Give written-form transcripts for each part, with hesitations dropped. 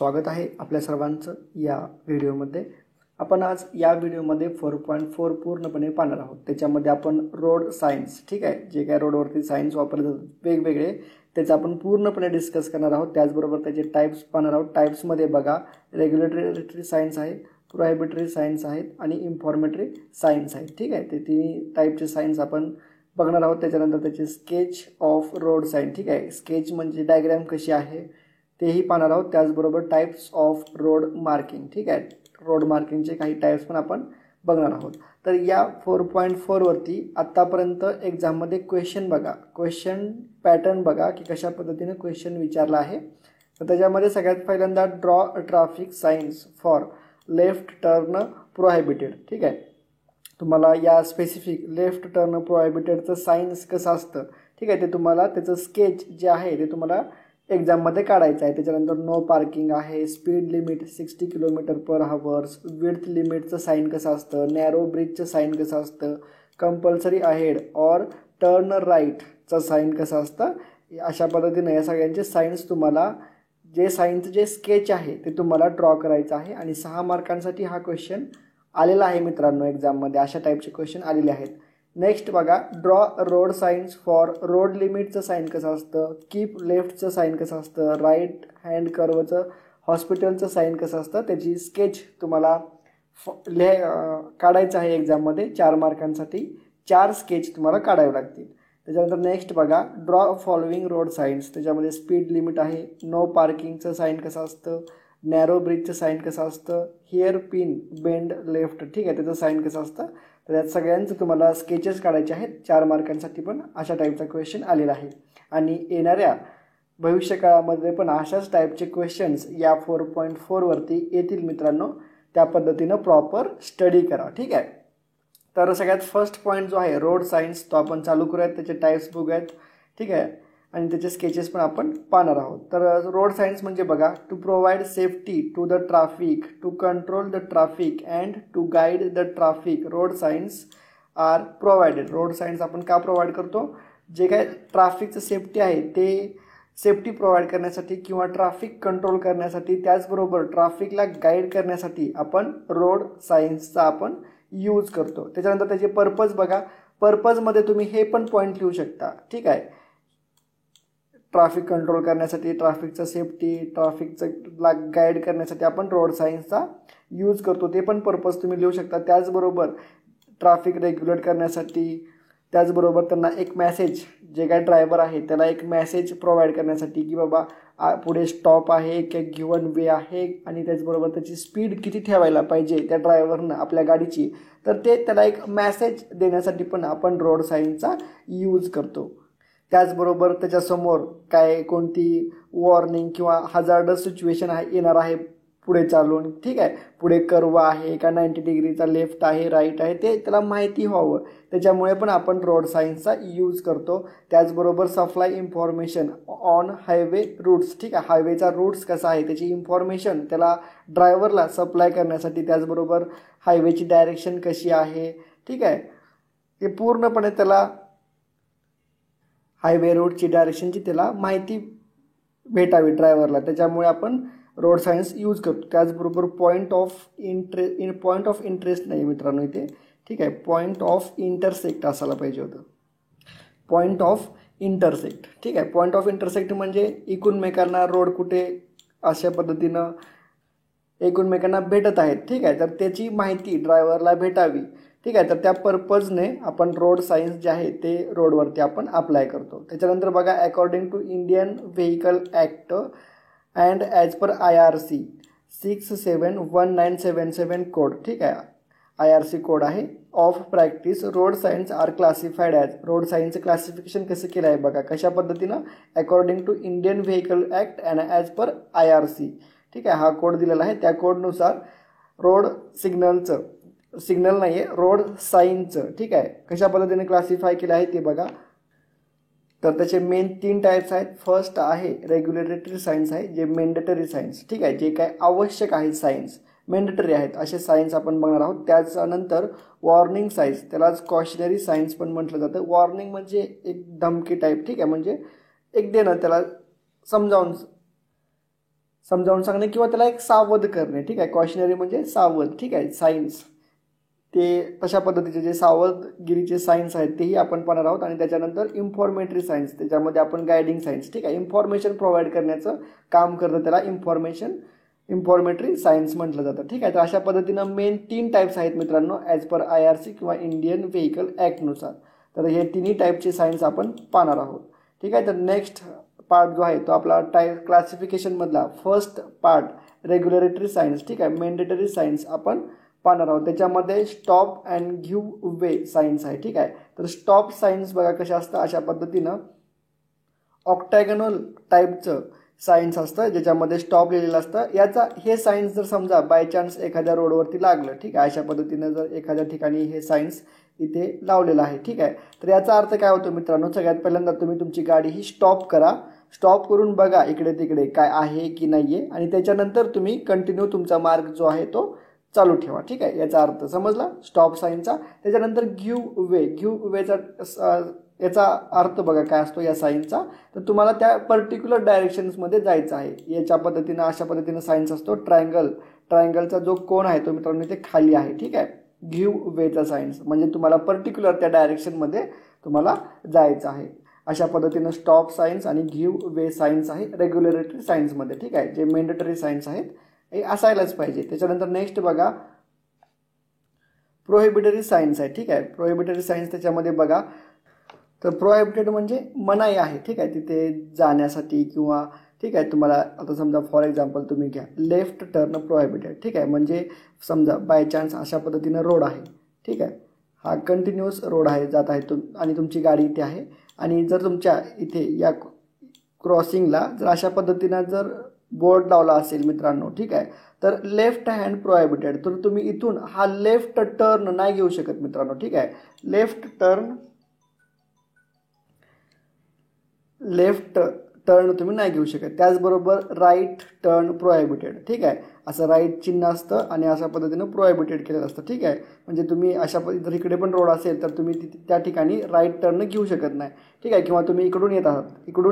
स्वागत आहे आपल्या सर्वांचं या व्हिडिओमध्ये। आपण आज या व्हिडिओमध्ये 4.4 पूर्णपणे पाहणार आहोत। त्याच्यामध्ये आपण रोड सायन्स, ठीक आहे, जे काय रोडवरती सायन्स वापरले जातात वेगवेगळे, त्याचं आपण पूर्णपणे डिस्कस करणार आहोत। त्याचबरोबर त्याचे टाइप्स पाहणार आहोत। टाइप्समध्ये बघा, रेग्युलेटरी सायन्स आहे, प्रोहिबिटरी सायन्स आहेत आणि इन्फॉर्मेटरी सायन्स आहे, ठीक आहे। ते तिन्ही टाईपचे सायन्स आपण बघणार आहोत। त्याच्यानंतर त्याचे स्केच ऑफ रोड सायन्स, ठीक आहे, स्केच म्हणजे डायग्राम कशी आहे तेही पाहणार आहोत। त्याचबरोबर टाइप्स ऑफ रोड मार्किंग, ठीक आहे, रोड मार्किंगचे काही टाइप्स पण आपण बघणार आहोत। तर या 4.4 वरती आतापर्यंत एक्झाममध्ये क्वेश्चन बघा, क्वेश्चन पॅटर्न बघा की कशा पद्धतीने क्वेश्चन विचारला आहे। तर त्याच्यामध्ये सगळ्यात पहिल्यांदा draw a traffic science for left turn prohibited, ठीक आहे। तुम्हाला या स्पेसिफिक लेफ्ट टर्न प्रोहिबिटेडचं सायन्स कसं असतं, ठीक आहे, ते तुम्हाला त्याचं स्केच जे आहे ते तुम्हाला एक्झाममध्ये काढायचं आहे। त्याच्यानंतर नो पार्किंग आहे, स्पीड लिमिट 60 km/h, विड्थ लिमिटचं साईन कसं असतं, नॅरो ब्रिजचं साईन कसं असतं, कंपल्सरी अहेड और टर्न राईटचं साईन कसं असतं, अशा पद्धतीने या सगळ्यांचे सायन्स तुम्हाला जे सायन्सचं जे स्केच आहे ते तुम्हाला ड्रॉ करायचं आहे। आणि 6 मार्कांसाठी हा क्वेश्चन आलेला आहे मित्रांनो, एक्झाममध्ये अशा टाईपचे क्वेश्चन आलेले आहेत। नेक्स्ट बघा, draw road signs for road लिमिटचं साईन कसं असतं, कीप लेफ्टचं साईन कसं असतं, राईट हँड कर्वचं हॉस्पिटलचं साईन कसं असतं, त्याची स्केच तुम्हाला काढायचं आहे एक्झाममध्ये। 4 मार्कांसाठी 4 स्केच तुम्हाला काढावे लागतील। त्याच्यानंतर नेक्स्ट बघा, ड्रॉ फॉलोइंग रोड सायन्स, त्याच्यामध्ये स्पीड लिमिट आहे, नो पार्किंगचं साईन कसं असतं, नॅरो ब्रिजचं साईन कसं असतं, हिअर पिन बेंड लेफ्ट, ठीक आहे, त्याचं साईन कसं असतं। तर यात सगळ्यांचं तुम्हाला स्केचेस काढायचे आहेत 4 मार्कांसाठी, पण अशा टाईपचा क्वेश्चन आलेला आहे। आणि येणाऱ्या भविष्यकाळामध्ये पण अशाच टाईपचे क्वेश्चन्स या 4.4 वरती येतील मित्रांनो। त्या पद्धतीनं प्रॉपर स्टडी करा, ठीक आहे। तर सगळ्यात फर्स्ट पॉईंट जो आहे रोड सायन्स, तो आपण चालू करूयात, त्याचे टाईप्स बघूयात, ठीक आहे, आणि त्याचे स्केचेस पण आपण पाहणार आहोत। तर रोड सायन्स म्हणजे बघा, to provide safety to the traffic, to control the traffic and to guide the traffic, road signs are provided. Road signs आपण का प्रोव्हाइड करतो, जे काय ट्रॅफिकचं सेफ्टी आहे ते सेफ्टी प्रोव्हाइड करण्यासाठी किंवा ट्रॅफिक कंट्रोल करण्यासाठी, त्याचबरोबर ट्रॅफिकला गाईड करण्यासाठी आपण रोड सायन्सचा आपण यूज करतो। त्याच्यानंतर त्याचे पर्पज बघा, पर्पजमध्ये तुम्ही हे पण पॉईंट लिहू शकता, ठीक आहे, ट्रॅफिक कंट्रोल करण्यासाठी, ट्रॅफिकचं सेफ्टी, ट्रॅफिकचं गाईड करण्यासाठी आपण रोड सायन्सचा यूज करतो, ते पण पर्पज तुम्ही लिहू शकता। त्याचबरोबर ट्रॅफिक रेग्युलेट करण्यासाठी, त्याचबरोबर त्यांना एक मेसेज, जे काय ड्रायव्हर आहे त्याला एक मेसेज प्रोव्हाइड करण्यासाठी की बाबा पुढे स्टॉप आहे, एक गिवन वे आहे, आणि त्याचबरोबर त्याची स्पीड किती ठेवायला पाहिजे त्या ड्रायव्हरनं आपल्या गाडीची, तर ते त्याला एक मेसेज देण्यासाठी पण आपण रोड सायन्सचा यूज करतो। त्याचबरोबर त्याच्यासमोर काय कोणती वॉर्निंग किंवा हजार्डस सिच्युएशन येणार आहे पुढे चालून, ठीक आहे, पुढे कर्व आहे का 90 डिग्रीचा लेफ्ट आहे राईट आहे, ते त्याला माहिती व्हावं, त्याच्यामुळे पण आपण रोड सायन्सचा यूज करतो। त्याचबरोबर supply information on highway routes, ठीक आहे, हायवेचा रूट्स कसा आहे त्याची इन्फॉर्मेशन त्याला ड्रायव्हरला सप्लाय करण्यासाठी, त्याचबरोबर हायवेची डायरेक्शन कशी आहे, ठीक आहे, ते पूर्णपणे त्याला हायवे रोडची डायरेक्शनची त्याला माहिती भेटावी ड्रायव्हरला, त्याच्यामुळे आपण रोड सायन्स यूज करतो। त्याचबरोबर पॉईंट ऑफ इंटरेस्ट नाही मित्रांनो इथे, ठीक आहे, पॉईंट ऑफ इंटरसेक्ट असायला पाहिजे होतं, पॉईंट ऑफ इंटरसेक्ट, ठीक आहे। पॉईंट ऑफ इंटरसेक्ट म्हणजे एकूणमेकांना रोड कुठे अशा पद्धतीनं एकूणमेकांना भेटत आहेत, ठीक आहे, तर त्याची माहिती ड्रायव्हरला भेटावी, ठीक आहे। तर त्या पर्पजने आपण रोड सायन्स जे आहे ते रोडवरती आपण अप्लाय करतो। त्याच्यानंतर बघा, according to Indian vehicle act and as per IRC 671977 code, ठीक आहे, IRC कोड आहे of practice, road signs are classified as, रोड सायन्सचं क्लासिफिकेशन कसं केलं आहे बघा, कशा पद्धतीनं, according to Indian vehicle act and as per IRC, ठीक आहे, हा कोड दिलेला आहे। त्या कोडनुसार रोड सिग्नल नाही आहे, रोड साईनचं, ठीक आहे, कशा पद्धतीने क्लासिफाय केलं आहे ते बघा। तर त्याचे मेन 3 टाईप्स आहेत। फर्स्ट आहे रेग्युलेटरी सायन्स आहे, जे मेंडेटरी सायन्स, ठीक आहे, जे काय आवश्यक आहेत सायन्स, मेंडेटरी आहेत असे सायन्स आपण बघणार आहोत। त्याच्यानंतर वॉर्निंग सायन्स, त्यालाच कॉशनरी सायन्स पण म्हटलं जातं। वॉर्निंग म्हणजे एक धमकी टाईप, ठीक आहे, म्हणजे एक देणं, त्याला समजावून समजावून सांगणे किंवा त्याला एक सावध करणे, ठीक आहे. कॉशनरी म्हणजे सावध, ठीक आहे. सायन्स ते तशा पद्धतीचे जे सावधगिरीचे सायन्स आहेत तेही आपण पाहणार आहोत. आणि त्याच्यानंतर इन्फॉर्मेटरी सायन्स, त्याच्यामध्ये आपण गायडिंग सायन्स, ठीक आहे. इन्फॉर्मेशन प्रोव्हाइड करण्याचं काम करतं, त्याला इन्फॉर्मेटरी सायन्स म्हटलं जातं, ठीक आहे. तर अशा पद्धतीनं मेन 3 टाईप्स आहेत मित्रांनो ॲज पर IRC किंवा इंडियन व्हेकल ॲक्टनुसार. तर हे तिन्ही टाईपचे सायन्स आपण पाहणार आहोत, ठीक आहे. तर नेक्स्ट पार्ट जो आहे तो आपला क्लासिफिकेशनमधला फर्स्ट पार्ट रेग्युलेटरी सायन्स, ठीक आहे. मॅन्डेटरी सायन्स आपण पाहणार आहोत. त्याच्यामध्ये stop and give way science आहे, ठीक आहे. तर स्टॉप सायन्स बघा कशा असतं, अशा पद्धतीनं ऑक्टॅगोनल टाईपचं सायन्स असतं ज्याच्यामध्ये स्टॉप लिहिलेलं असतं. हे सायन्स जर समजा बाय चान्स एखाद्या रोडवरती लागलं, ठीक आहे, अशा पद्धतीनं जर एखाद्या ठिकाणी हे सायन्स इथे लावलेलं आहे, ठीक आहे. तर याचा अर्थ काय होतो मित्रांनो, सगळ्यात पहिल्यांदा तुम्ही तुमची गाडी ही स्टॉप करा, स्टॉप करून बघा इकडे तिकडे काय आहे की नाही आहे, आणि त्याच्यानंतर तुम्ही कंटिन्यू तुमचा मार्ग जो आहे तो चालू ठेवा, ठीक आहे. याचा अर्थ समजला स्टॉप साईनचा. त्याच्यानंतर गिव्ह वेचा याचा अर्थ बघा काय असतो या साईनचा. तर तुम्हाला त्या पर्टिक्युलर डायरेक्शन्समध्ये जायचं आहे. याच्या पद्धतीनं अशा पद्धतीनं सायन्स असतो. ट्रायंगलचा जो कोण आहे तो मित्रांनो ते खाली आहे, ठीक आहे. गिव्ह वेचा सायन्स म्हणजे तुम्हाला पर्टिक्युलर त्या डायरेक्शनमध्ये तुम्हाला जायचं आहे. अशा पद्धतीनं स्टॉप सायन्स आणि गिव्ह वे सायन्स आहे रेग्युलेटरी सायन्समध्ये, ठीक आहे. जे मॅन्डेटरी सायन्स आहेत हे असायलाच पाहिजे. त्याच्यानंतर नेक्स्ट बघा प्रोहिबिटरी सायन्स आहे, ठीक आहे. प्रोहिबिटरी सायन्स त्याच्यामध्ये बघा तर प्रोहिबिटेड म्हणजे मनाई आहे, ठीक आहे, तिथे जाण्यासाठी किंवा ठीक आहे. तुम्हाला आता समजा फॉर एक्झाम्पल तुम्ही घ्या लेफ्ट टर्न प्रोहिबिटेड, ठीक आहे. म्हणजे समजा बाय चान्स अशा पद्धतीनं रोड आहे, ठीक आहे. हा कंटिन्युअस रोड आहे जात आहे आणि तुमची गाडी इथे आहे आणि जर तुमच्या इथे या क्रॉसिंगला जर अशा पद्धतीनं जर बोर्ड लावला असेल मित्रांनो, ठीक आहे, तर लेफ्ट हँड प्रोहिबिटेड, तर तुम्ही इथून हा लेफ्ट टर्न नाही घेऊ शकत मित्रांनो, ठीक आहे. लेफ्ट टर्न तुम्ही नाही घेऊ शकत. त्याचबरोबर राईट टर्न प्रोहिबिटेड, ठीक आहे. असं राईट चिन्ह असतं आणि अशा पद्धतीनं प्रोहिबिटेड केलेलं असतं, ठीक आहे. म्हणजे तुम्ही अशा जर इकडे पण रोड असेल तर तुम्ही त्या ठिकाणी राईट टर्न घेऊ शकत नाही, ठीक आहे. किंवा तुम्ही इकडून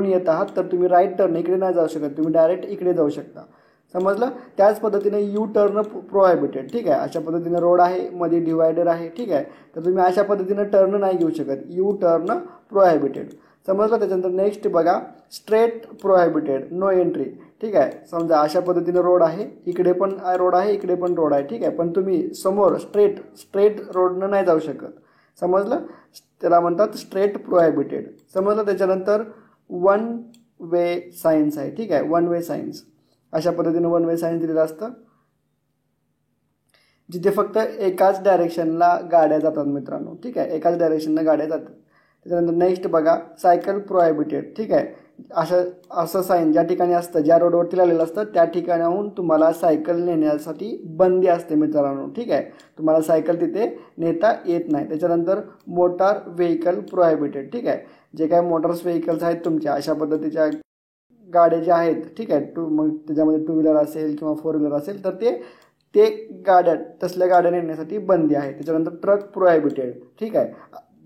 येत आहात तर तुम्ही राईट टर्न इकडे नाही जाऊ शकत, तुम्ही डायरेक्ट इकडे जाऊ शकता, समजलं. त्याच पद्धतीने यू टर्न प्रोहिबिटेड, ठीक आहे. अशा पद्धतीनं रोड आहे, मध्ये डिवायडर आहे, ठीक आहे. तर तुम्ही अशा पद्धतीनं टर्न नाही घेऊ शकत, यू टर्न प्रोहिबिटेड, समजलं. त्याच्यानंतर नेक्स्ट बघा स्ट्रेट प्रोहिबिटेड, नो एंट्री, ठीक आहे. समजा अशा पद्धतीनं रोड आहे, इकडे पण रोड आहे, इकडे पण रोड आहे, ठीक आहे. पण तुम्ही समोर स्ट्रेट रोडनं नाही जाऊ शकत, समजलं. त्याला म्हणतात स्ट्रेट प्रोहिबिटेड, समजलं. त्याच्यानंतर वन वे सायन्स आहे, ठीक आहे. वन वे सायन्स अशा पद्धतीनं वन वे सायन्स दिलेलं असतं जिथे फक्त एकाच डायरेक्शनला गाड्या जातात मित्रांनो, ठीक आहे. एकाच डायरेक्शनला गाड्या जातात. त्याच्यानंतर नेक्स्ट बघा सायकल प्रोहिबिटेड, ठीक आहे. असं साईन ज्या ठिकाणी असतं, ज्या रोडवरती लावलेलं असतं त्या ठिकाणाहून तुम्हाला सायकल नेण्यासाठी बंदी असते मित्रांनो, ठीक आहे. तुम्हाला सायकल तिथे नेता येत नाही. त्याच्यानंतर मोटार व्हेकल प्रोहिबिटेड, ठीक आहे. जे काही मोटर्स व्हेकल्स आहेत तुमच्या अशा पद्धतीच्या गाड्या ज्या आहेत, ठीक आहे, मग त्याच्यामध्ये 2 व्हीलर असेल किंवा 4 व्हीलर असेल तर ते गाड्या तसल्या गाड्या नेण्यासाठी बंदी आहे. त्याच्यानंतर ट्रक प्रोहिबिटेड, ठीक आहे.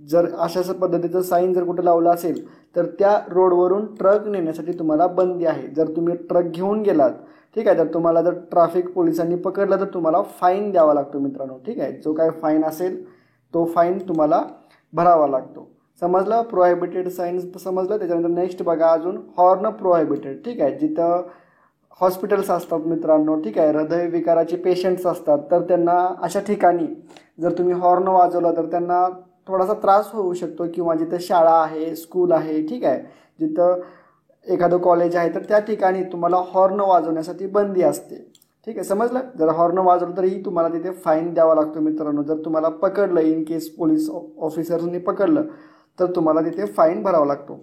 जर अशा पद्धतीचं साईन जर कुठं लावलं असेल तर त्या रोडवरून ट्रक नेण्यासाठी तुम्हाला बंदी आहे. जर तुम्ही ट्रक घेऊन गेलात, ठीक आहे, तर तुम्हाला जर ट्रॅफिक पोलिसांनी पकडलं तर तुम्हाला फाईन द्यावा लागतो मित्रांनो, ठीक आहे. जो काय फाईन असेल तो फाईन तुम्हाला भरावा लागतो, समजलं. प्रोहिबिटेड साईन्स समजलं. त्याच्यानंतर नेक्स्ट बघा अजून हॉर्न प्रोहिबिटेड, ठीक आहे. जिथं हॉस्पिटल्स असतात मित्रांनो, ठीक आहे, हृदयविकाराचे पेशंट्स असतात तर त्यांना अशा ठिकाणी जर तुम्ही हॉर्न वाजवला तर त्यांना थोडासा त्रास होऊ शकतो. किंवा जिथं शाळा आहे, स्कूल आहे, ठीक आहे, जिथं एखादं कॉलेज आहे तर त्या ठिकाणी तुम्हाला हॉर्न वाजवण्यासाठी बंदी असते, ठीक आहे, समजलं. जर हॉर्न वाजवलं तरीही तुम्हाला तिथे फाईन द्यावा लागतो मित्रांनो. जर तुम्हाला पकडलं, इन केस पोलीस ऑफिसर्सनी पकडलं तर तुम्हाला तिथे फाईन भरावा लागतो.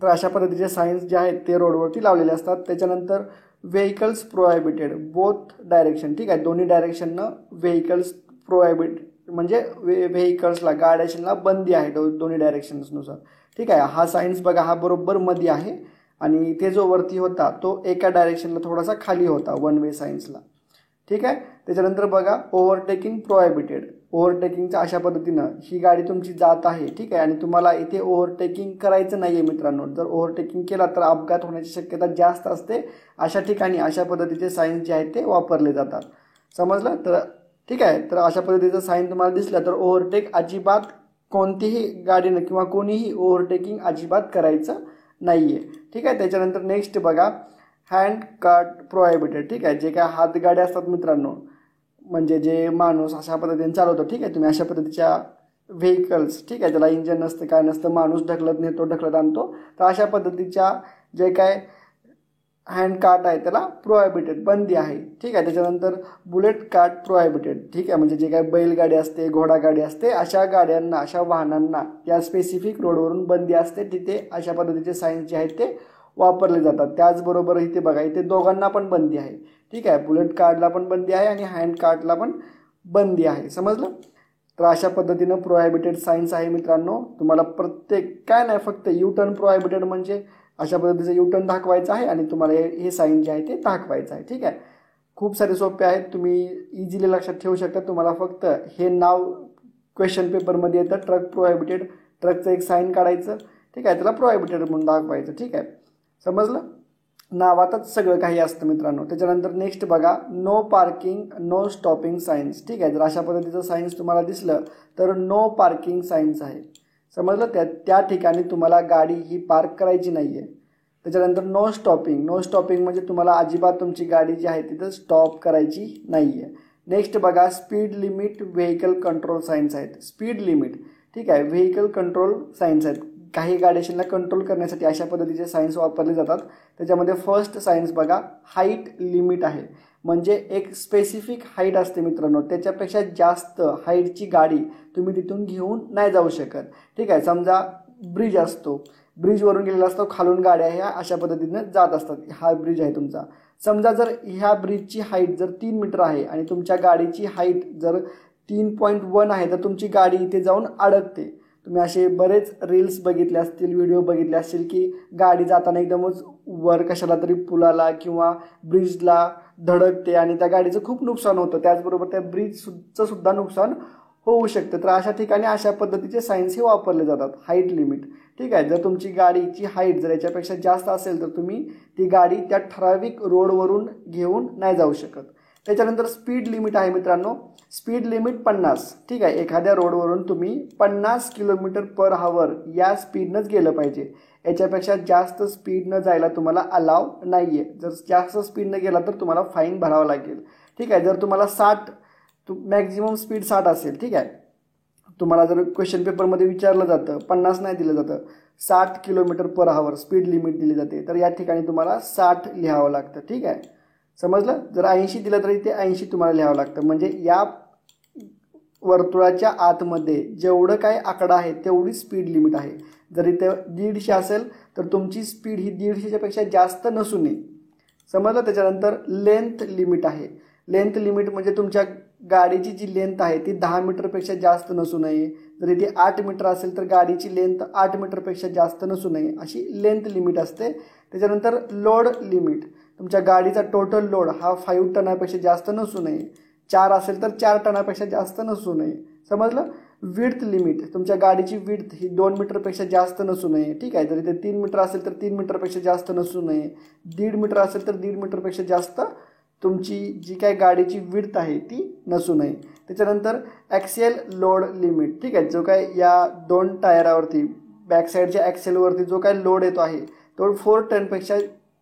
तर अशा पद्धतीचे सायन्स जे आहेत ते रोडवरती लावलेले असतात. त्याच्यानंतर व्हेकल्स प्रोहिबिटेड बोथ डायरेक्शन, ठीक आहे. दोन्ही डायरेक्शननं व्हेकल्स प्रोहिबिट म्हणजे व्हेकल्सला गाड्यांना बंदी आहे दोन्ही डायरेक्शन्सनुसार, ठीक आहे. हा सायन्स बघा हा बरोबर मध्ये आहे आणि ते जो वरती होता तो एका डायरेक्शनला थोडासा खाली होता वन वे सायन्सला, ठीक आहे. त्याच्यानंतर बघा ओव्हरटेकिंग प्रोहिबिटेड, ओव्हरटेकिंगचं अशा पद्धतीनं ही गाडी तुमची जात आहे, ठीक आहे, आणि तुम्हाला इथे ओव्हरटेकिंग करायचं नाही आहे मित्रांनो. जर ओव्हरटेकिंग केला तर अपघात होण्याची शक्यता जास्त असते. अशा ठिकाणी अशा पद्धतीचे साईन्स जे आहेत ते वापरले जातात. समजलं? तर ठीक आहे, तर अशा पद्धतीचं साईन तुम्हाला दिसलं तर ओव्हरटेक अजिबात कोणतीही गाडीनं किंवा कोणीही ओव्हरटेकिंग अजिबात करायचं नाही आहे, ठीक आहे. त्याच्यानंतर नेक्स्ट बघा, हँड कार्ट प्रोहिबिटेड, ठीक आहे. जे काय हातगाड्या असतात मित्रांनो, म्हणजे जे माणूस अशा पद्धतीने चालवतो, ठीक आहे, तुम्ही अशा पद्धतीच्या व्हेकल्स, ठीक आहे, त्याला इंजन नसतं काय नसतं, माणूस ढकलत नेतो ढकलत आणतो, तर अशा पद्धतीच्या जे काय हँड कार्ट आहे त्याला प्रोहिबिटेड, बंदी आहे, ठीक आहे. त्याच्यानंतर बुलेट कार्ट प्रोहिबिटेड, ठीक आहे, म्हणजे जे काय बैलगाडी असते, घोडागाडी असते, अशा गाड्यांना अशा वाहनांना त्या स्पेसिफिक रोडवरून बंदी असते, तिथे अशा पद्धतीचे साईन्स जे आहेत ते वापरले जातात. त्याचबरोबर इथे बघा, इथे दोघांना पण बंदी आहे, ठीक आहे, बुलेट कार्डला पण बंदी आहे आणि हँड कार्टला पण बंदी आहे. समजलं? तर अशा पद्धतीनं प्रोहिबिटेड साईन्स आहे मित्रांनो. तुम्हाला प्रत्येक काय नाही, फक्त यू टर्न प्रोहिबिटेड म्हणजे अशा पद्धतीचं यू टर्न दाखवायचं आहे आणि तुम्हाला हे साईन जे आहे ते दाखवायचं आहे, ठीक आहे. खूप सारे सोपे आहेत, तुम्ही इझिली लक्षात ठेवू शकता. तुम्हाला फक्त हे नाव क्वेश्चन पेपरमध्ये येतं, ट्रक प्रोहिबिटेड, ट्रकचं एक साईन काढायचं, ठीक आहे, त्याला प्रोहिबिटेड म्हणून दाखवायचं, ठीक आहे. समजलं? नावातच सगळं काही असतं मित्रांनो. त्याच्यानंतर नेक्स्ट बघा, no parking no stopping signs, ठीक आहे. जर अशा पद्धतीचं साईन्स तुम्हाला दिसलं तर नो पार्किंग साईन्स आहे. समजलं? त्या ठिकाणी तुम्हाला गाडी ही पार्क करायची नाही आहे. त्याच्यानंतर नो स्टॉपिंग, नो स्टॉपिंग म्हणजे तुम्हाला अजिबात तुमची गाडी जी आहे तिथं स्टॉप करायची नाही आहे. नेक्स्ट बघा, speed limit vehicle control signs आहेत. स्पीड लिमिट, ठीक आहे, व्हेकल कंट्रोल साईन्स आहेत. काही गाड्यांना कंट्रोल करण्यासाठी अशा पद्धतीचे साईन्स वापरले जातात. त्याच्यामध्ये फर्स्ट साईन्स बघा, हाईट लिमिट आहे. म्हणजे एक स्पेसिफिक हाईट असते मित्रांनो, त्याच्यापेक्षा जास्त हाईटची गाडी तुम्ही तिथून घेऊन नाही जाऊ शकत, ठीक आहे. समजा ब्रिज असतो, ब्रिजवरून गेलेला असतो, खालून गाड्या ह्या अशा पद्धतीनं जात असतात. हा ब्रिज आहे तुमचा. समजा जर ह्या ब्रिजची हाईट जर 3 मीटर आहे आणि तुमच्या गाडीची हाईट जर 3.1 आहे, तर तुमची गाडी इथे जाऊन अडकते. तुम्ही असे बरेच रील्स बघितले असतील, व्हिडिओ बघितले असतील की गाडी जाताना एकदमच वर कशाला तरी पुलाला किंवा ब्रिजला धडकते आणि त्या गाडीचं खूप नुकसान होतं. त्याचबरोबर त्या ब्रिजचं सुद्धा नुकसान होऊ शकतं. तर अशा ठिकाणी अशा पद्धतीचे साईन्स हे वापरले जातात. हाईट लिमिट, ठीक आहे. जर तुमची गाडीची हाईट जर याच्यापेक्षा जास्त असेल तर तुम्ही ती गाडी त्या ठराविक रोडवरून घेऊन नाही जाऊ शकत. त्याच्यानंतर स्पीड लिमिट आहे मित्रांनो. स्पीड लिमिट 50, ठीक आहे. एखाद्या रोडवरून तुम्ही 50 km/h या स्पीडनंच गेलं पाहिजे. याच्यापेक्षा जास्त स्पीडनं जायला तुम्हाला अलाव नाही आहे. जर जास्त स्पीडनं गेला तर तुम्हाला फाईन भरावं लागेल, ठीक आहे. जर तुम्हाला मॅक्झिमम स्पीड 60 असेल, ठीक आहे. तुम्हाला जर क्वेश्चन पेपरमध्ये विचारलं जातं, 50 नाही दिलं जातं, 60 km/h स्पीड लिमिट दिली जाते, तर या ठिकाणी तुम्हाला 60 लिहावं लागतं, ठीक आहे. समजलं? जर 80 दिलं तर इथे 80 तुम्हाला लिहावं लागतं. म्हणजे या वर्तुळाच्या आतमध्ये जेवढं काय आकडा आहे तेवढी स्पीड लिमिट आहे. जर इथे 150 असेल तर तुमची स्पीड ही 150च्या पेक्षा जास्त नसू नये. समजलं? त्याच्यानंतर लेंथ लिमिट आहे. लेंथ लिमिट म्हणजे तुमच्या गाडीची जी लेंथ आहे ती 10 मीटरपेक्षा जास्त नसू नये. जर इथे 8 मीटर असेल तर गाडीची लेंथ 8 मीटरपेक्षा जास्त नसू नये, अशी लेंथ लिमिट असते. त्याच्यानंतर लोड लिमिट, तुमच्या गाडीचा टोटल लोड हा 5 टनापेक्षा जास्त नसू नये. 4 असेल तर 4 टनापेक्षा जास्त नसू नये. समजलं? विड्थ लिमिट, तुमच्या गाडीची विड्थ ही 2 मीटरपेक्षा जास्त नसू नये, ठीक आहे. जर इथे 3 मीटर असेल तर 3 मीटरपेक्षा जास्त नसू नये. 1.5 मीटर असेल तर 1.5 मीटरपेक्षा जास्त तुमची जी काय गाडीची विड्थ आहे ती नसू नये. त्याच्यानंतर ॲक्सेल लोड लिमिट, ठीक आहे. जो काय या 2 टायरावरती बॅक साईडच्या ॲक्सेलवरती जो काय लोड येतो आहे तो 4 टनपेक्षा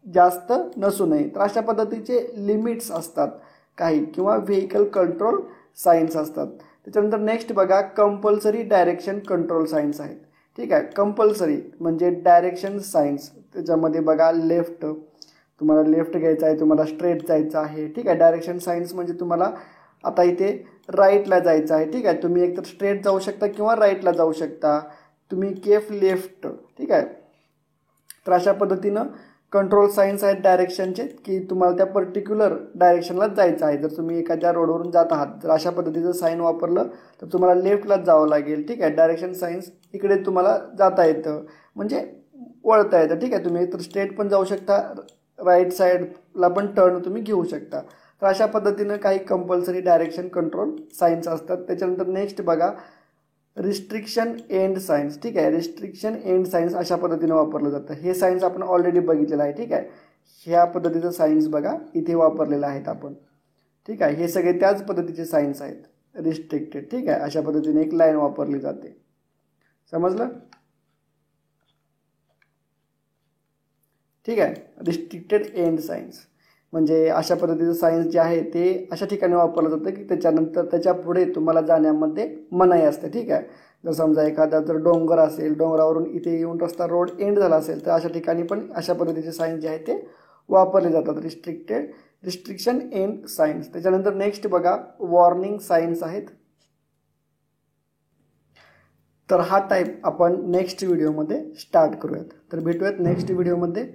जास्त नसू नये. तर अशा पद्धतीचे लिमिट्स असतात काही, किंवा व्हेकल कंट्रोल सायन्स असतात. त्याच्यानंतर नेक्स्ट बघा, कंपल्सरी डायरेक्शन कंट्रोल सायन्स आहेत, ठीक आहे. कंपल्सरी म्हणजे डायरेक्शन सायन्स. त्याच्यामध्ये बघा, लेफ्ट, तुम्हाला लेफ्ट घ्यायचं आहे, तुम्हाला स्ट्रेट जायचं आहे, ठीक आहे. डायरेक्शन सायन्स म्हणजे तुम्हाला आता इथे राईटला जायचं आहे, ठीक आहे. तुम्ही एकतर स्ट्रेट जाऊ शकता किंवा राईटला जाऊ शकता. तुम्ही केफ लेफ्ट, ठीक आहे. तर अशा पद्धतीनं कंट्रोल सायन्स आहेत डायरेक्शनचे, की तुम्हाला त्या पर्टिक्युलर डायरेक्शनलाच जायचं आहे. जर तुम्ही एखाद्या रोडवरून जात आहात, जर अशा पद्धतीचं साईन वापरलं तर तुम्हाला लेफ्टलाच जावं लागेल, ठीक आहे. डायरेक्शन सायन्स इकडे तुम्हाला जाता येतं, म्हणजे वळता येतं, ठीक आहे. तुम्ही तर स्ट्रेट पण जाऊ शकता, राईट साईडला पण टर्न तुम्ही घेऊ शकता. तर अशा पद्धतीनं काही कंपल्सरी डायरेक्शन कंट्रोल साईन्स असतात. त्याच्यानंतर नेक्स्ट बघा रिस्ट्रिक्शन एंड सायन्स. ठीक आहे, रिस्ट्रिक्शन एंड सायन्स अशा पद्धतीनं वापरलं जातं. हे सायन्स आपण ऑलरेडी बघितलेलं आहे. ठीक आहे, ह्या पद्धतीचं सायन्स बघा इथे वापरलेलं आहेत आपण. ठीक आहे, हे सगळे त्याच पद्धतीचे सायन्स आहेत रिस्ट्रिक्टेड. ठीक आहे, अशा पद्धतीने एक लाईन वापरली जाते. समजलं? ठीक आहे, रिस्ट्रिक्टेड एंड सायन्स म्हणजे अशा पद्धतीचं सायन्स जे आहे ते अशा ठिकाणी वापरलं जातं की त्याच्यानंतर त्याच्या पुढे तुम्हाला जाण्यामध्ये मनाई असते. ठीक आहे, जर समजा एखादा जर डोंगर असेल, डोंगरावरून इथे येऊन रस्ता रोड एंड झाला असेल तर अशा ठिकाणी पण अशा पद्धतीचे सायन्स जे आहे ते वापरले जातात. Restriction end science. त्याच्यानंतर नेक्स्ट बघा वॉर्निंग सायन्स आहेत. तर हा टाईप आपण नेक्स्ट व्हिडिओमध्ये स्टार्ट करूयात. तर भेटूयात नेक्स्ट व्हिडिओमध्ये.